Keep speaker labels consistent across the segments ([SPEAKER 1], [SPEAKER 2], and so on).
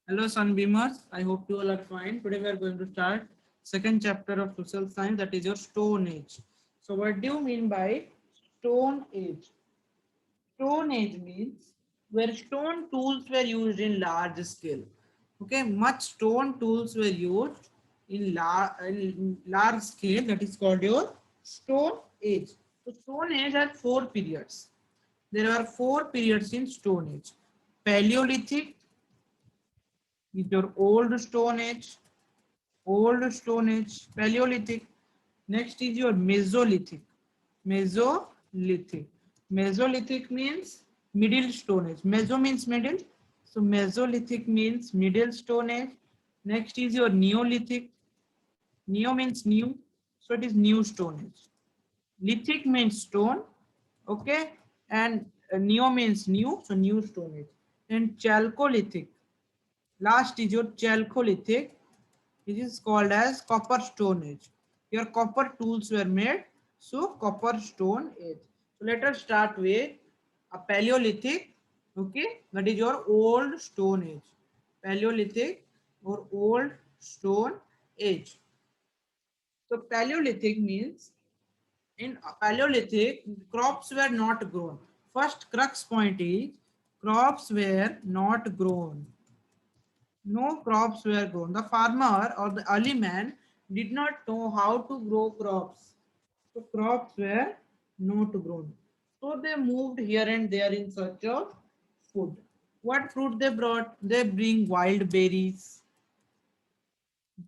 [SPEAKER 1] Hello, Sunbeamers. I hope you all are fine. Today we are going to start second chapter of social science, that is your Stone Age. So, what do you mean by Stone Age? Stone Age means where stone tools were used in large scale. Okay, much stone tools were used in large scale. That is called your Stone Age. So, Stone Age has four periods. There are four periods in Stone Age: Paleolithic, is your old stone age, Paleolithic. Next is your Mesolithic. Mesolithic. Mesolithic means middle stone age. Meso means middle. So Mesolithic means middle stone age. Next is your Neolithic. Neo means new. So it is new stone age. Lithic means stone. Okay. And Neo means new. So new stone age. And Chalcolithic. Last is your Chalcolithic. It is called as copper stone age. Here copper tools were made, so copper stone age. So let us start with a Paleolithic. Okay, that is your old stone age. Paleolithic or old stone age. So Paleolithic means in Paleolithic crops were not grown. First crux point is crops were not grown. No crops were grown. The farmer or the early man did not know how to grow crops. So crops were not grown. So they moved here and there in search of food. What fruit they brought? They bring wild berries.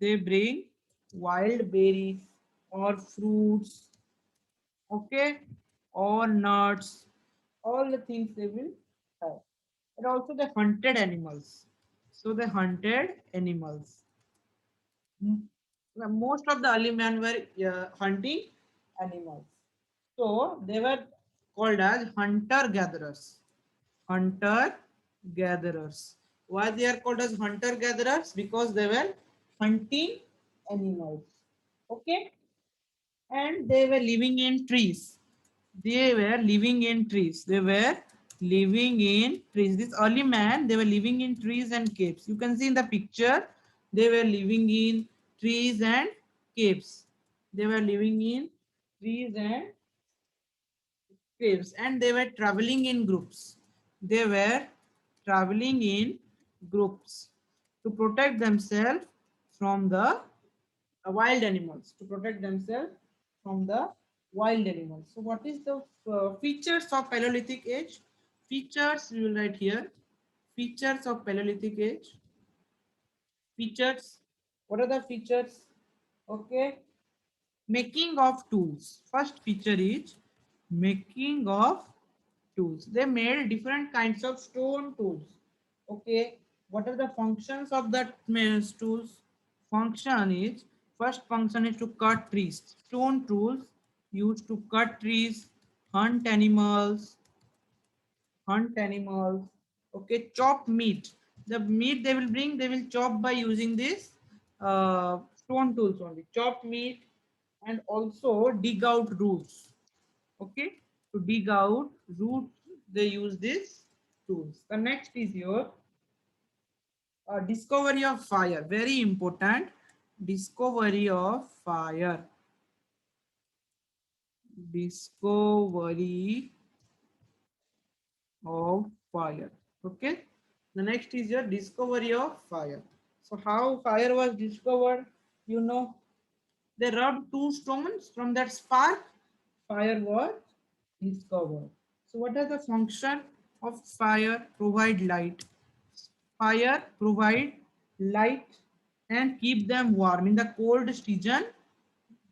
[SPEAKER 1] They bring wild berries or fruits, okay, or nuts, all the things they will have. And also they hunted animals. So they hunted animals. Most of the early men were hunting animals. So they were called as hunter gatherers. Hunter gatherers. Why they are called as hunter gatherers? Because they were hunting animals. Okay, and they were living in trees. They were living in trees. They were living in trees. This early man, they were living in trees and caves. You can see in the picture, they were living in trees and caves. They were living in trees and caves, and they were traveling in groups. They were traveling in groups to protect themselves from the wild animals, to protect themselves from the wild animals. So what is the features of Paleolithic age? Features we will write here. Features of Paleolithic age. Features. What are the features? Okay. Making of tools. First feature is making of tools. They made different kinds of stone tools. Okay. What are the functions of that tools? Function is, first function is to cut trees. Stone tools used to cut trees, hunt animals, hunt animals. Okay, chop meat. The meat they will bring, they will chop by using this stone tools only. Chop meat and also dig out roots. Okay, to dig out roots, they use these tools. The next is your discovery of fire. Very important. Discovery of fire. Discovery of fire. Okay. The next is your discovery of fire. So how fire was discovered? You know, they rubbed two stones from that spark. Fire was discovered. So what is the function of fire? Provide light. Fire provide light and keep them warm in the cold season.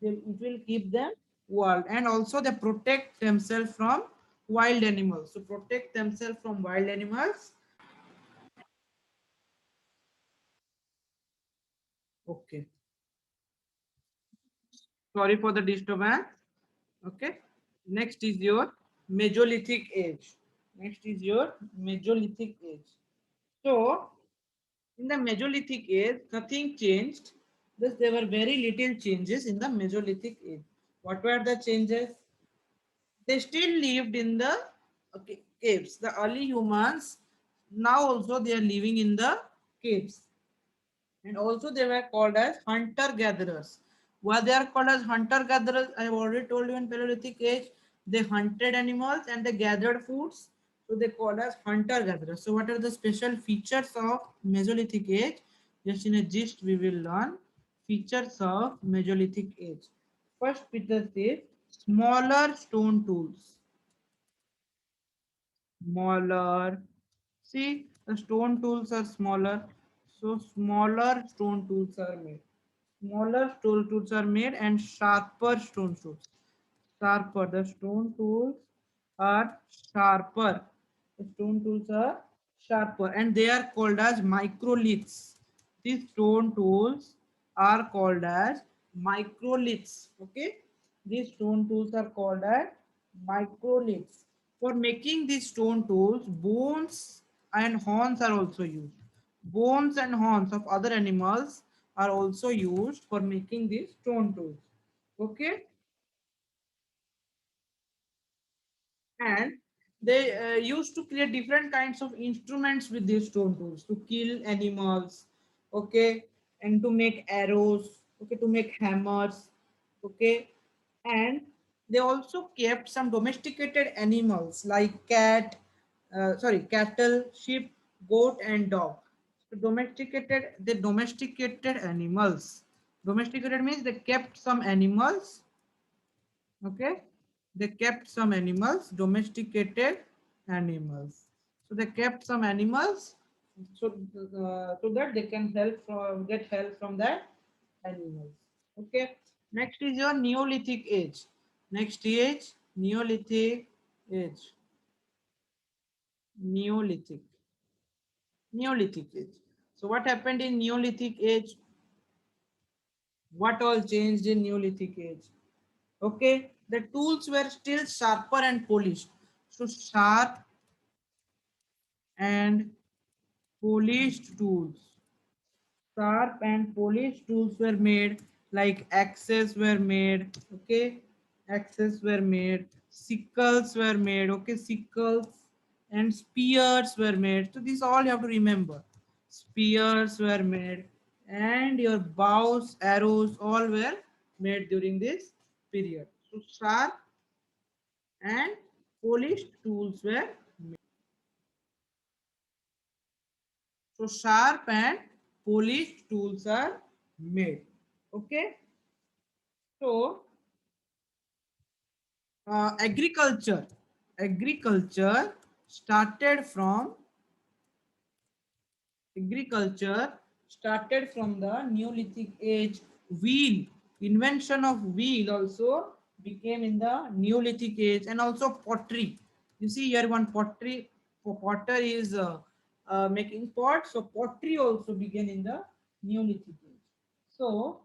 [SPEAKER 1] It will keep them warm, and also they protect themselves from wild animals. So protect themselves from wild animals. Okay, sorry for the disturbance. Okay, next is your Mesolithic age. Next is your Mesolithic age. So in the Mesolithic age, nothing changed. Thus, there were very little changes in the Mesolithic age. What were the changes? They still lived in the caves. The early humans now also they are living in the caves. And also they were called as hunter gatherers. Why they are called as hunter gatherers? I have already told you in Paleolithic age they hunted animals and they gathered foods. So they called as hunter gatherers. So what are the special features of Mesolithic age? Just in a gist we will learn features of Mesolithic age. First feature is smaller stone tools. Smaller. See, the stone tools are smaller. So smaller stone tools are made. Smaller stone tools are made and sharper stone tools. Sharper. The stone tools are sharper. The stone tools are sharper and they are called as microliths. These stone tools are called as microliths. Okay. These stone tools are called as microliths. For making these stone tools, bones and horns are also used. Bones and horns of other animals are also used for making these stone tools. Okay. And they used to create different kinds of instruments with these stone tools to kill animals, okay, and to make arrows, okay, to make hammers, okay. And they also kept some domesticated animals like cattle, sheep, goat, and dog. So domesticated animals. Domesticated means they kept some animals, okay. They kept some animals, domesticated animals. So they kept some animals so so that they can get help from that animals, okay. Next is your Neolithic age. Next age, Neolithic age. Neolithic. Neolithic age. So what happened in Neolithic age? What all changed in Neolithic age? Okay, the tools were still sharper and polished. So sharp and polished tools. Sharp and polished tools were made, like axes were made. Okay, axes were made. Sickles were made. Okay, sickles and spears were made. So these all you have to remember. Spears were made, and your bows, arrows, all were made during this period. So sharp and polished tools were made. So sharp and polished tools are made. Okay. So agriculture started from agriculture started from the Neolithic age. Wheel, invention of wheel also became in the Neolithic age, and also pottery. You see here one pottery. Potter is making pots, so pottery also began in the Neolithic age. So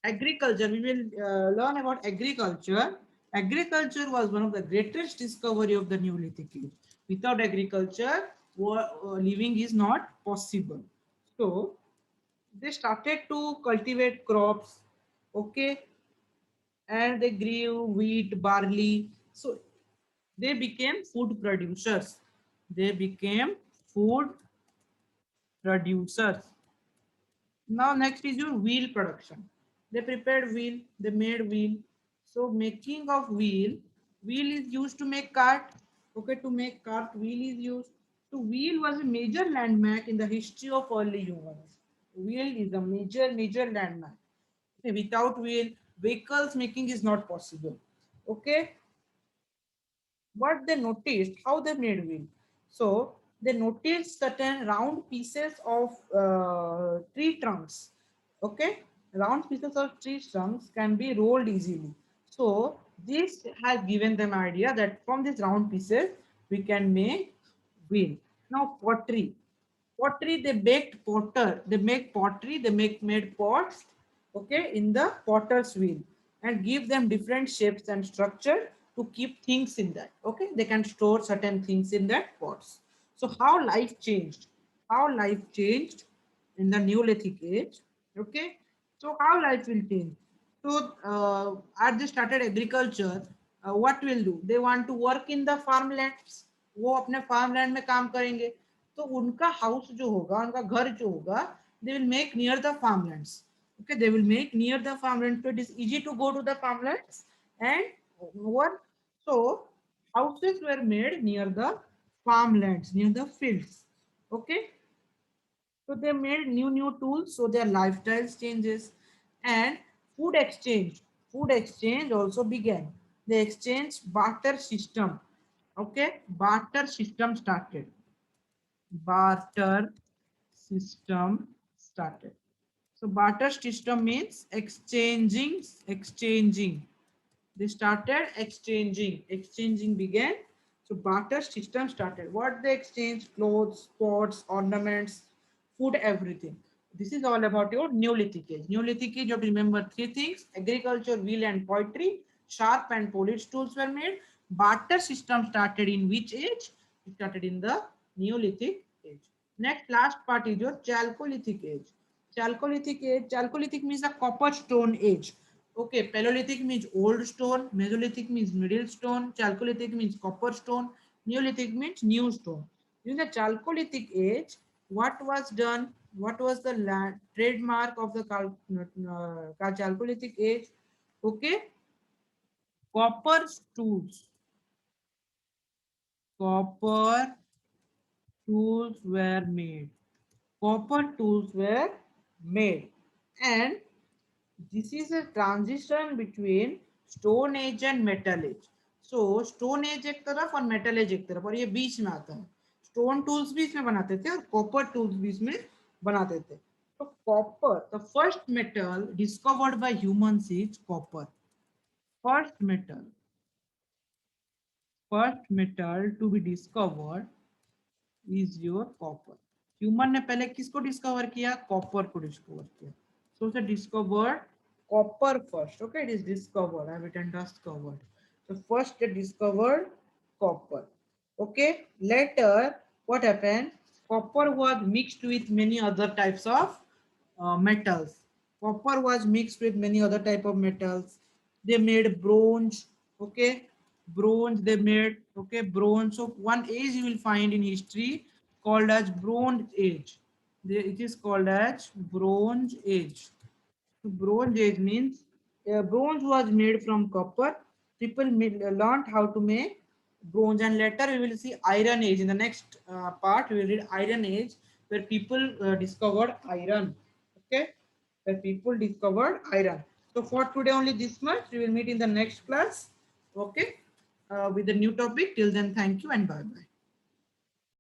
[SPEAKER 1] agriculture, we will learn about agriculture was one of the greatest discovery of the Neolithic age. Without agriculture living is not possible. So they started to cultivate crops, okay, and they grew wheat, barley. So they became food producers. They became food producers. Now next is your wheel production. They prepared wheel, they made wheel. So making of wheel is used to make cart. Okay, to make cart, wheel is used. So wheel was a major landmark in the history of early humans. Wheel is a major landmark. Okay, without wheel, vehicles making is not possible. Okay, what they noticed, how they made wheel. So they noticed certain round pieces of tree trunks. Okay, round pieces of tree trunks can be rolled easily. So this has given them idea that from these round pieces we can make wheel. Now pottery. Pottery, they baked potter. They make pottery. They make made pots. Okay, in the potter's wheel, and give them different shapes and structure to keep things in that. Okay, they can store certain things in that pots. So how life changed? How life changed in the Neolithic age? Okay, so how life will change? So as they started agriculture, what will do? They want to work in the farmlands. वो अपने farmland में काम करेंगे. तो उनका house जो होगा, उनका घर जो होगा, they will make near the farmlands. Okay, they will make near the farmlands, so it is easy to go to the farmlands. And what, so houses were made near the farmlands, near the fields. Okay, so they made new tools, so their lifestyles changes. And food exchange, food exchange also began. The exchange barter system. Okay, barter system started. Barter system started. So barter system means exchanging. They started exchanging began. So barter system started. What they exchange? Clothes, pots, ornaments, food, everything. This is all about your Neolithic age. Neolithic age, you have to remember three things: agriculture, wheel and poetry, sharp and polished tools were made. Barter system started in which age? It started in the Neolithic age. Next, last part is your Chalcolithic age. Chalcolithic age. Chalcolithic means the copper stone age. Okay, Paleolithic means old stone, Mesolithic means middle stone, Chalcolithic means copper stone, Neolithic means new stone. In the Chalcolithic age, what was done? What was the trademark of the Chalcolithic age? Okay, copper tools. Copper tools were made. Copper tools were made. And this is a transition between stone age and metal age. So stone age एक तरफ और metal age एक तरफ, और ये बीच में आता है. Stone tools भी इसमें बनाते थे और copper tools भी इसमें बनाते थे. तो copper, the first metal discovered by humans is copper. First metal to be discovered is your copper. Human ने पहले किसको डिस्कवर किया? कॉपर को डिस्कवर किया. So they discovered copper first. Okay, it is discovered. I have written discovered. So first they discovered copper. Okay, later what happened? Copper was mixed with many other types of metals. Copper was mixed with many other type of metals. They made bronze. Okay, bronze they made. Okay, bronze. So one age you will find in history called as Bronze Age. It is called as Bronze Age. So Bronze Age means bronze was made from copper. People learned how to make bronze, and later we will see Iron Age. In the next part, we will read Iron Age, where people discovered iron. Okay, where people discovered iron. So for today only this much. We will meet in the next class. Okay, with the new topic. Till then, thank you and bye bye.